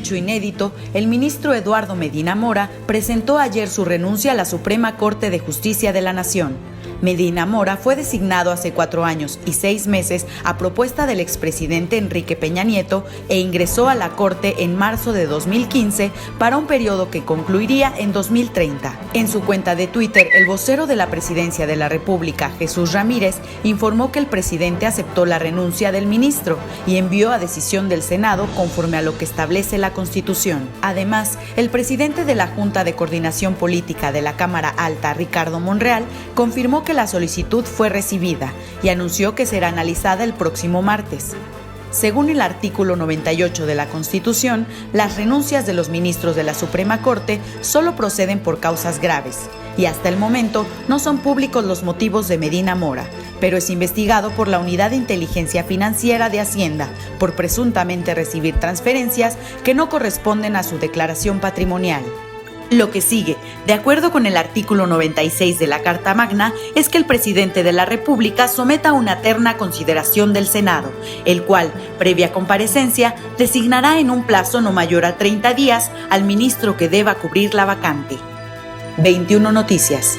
hecho inédito, el ministro Eduardo Medina Mora presentó ayer su renuncia a la Suprema Corte de Justicia de la Nación. Medina Mora fue designado hace 4 años y 6 meses a propuesta del expresidente Enrique Peña Nieto e ingresó a la Corte en marzo de 2015 para un periodo que concluiría en 2030. En su cuenta de Twitter, el vocero de la Presidencia de la República, Jesús Ramírez, informó que el presidente aceptó la renuncia del ministro y envió a decisión del Senado conforme a lo que establece la Constitución. Además, el presidente de la Junta de Coordinación Política de la Cámara Alta, Ricardo Monreal, confirmó que la solicitud fue recibida y anunció que será analizada el próximo martes. Según el artículo 98 de la Constitución, las renuncias de los ministros de la Suprema Corte solo proceden por causas graves y hasta el momento no son públicos los motivos de Medina Mora, pero es investigado por la Unidad de Inteligencia Financiera de Hacienda por presuntamente recibir transferencias que no corresponden a su declaración patrimonial. Lo que sigue, de acuerdo con el artículo 96 de la Carta Magna, es que el presidente de la República someta una terna consideración del Senado, el cual, previa comparecencia, designará en un plazo no mayor a 30 días al ministro que deba cubrir la vacante. 21 Noticias.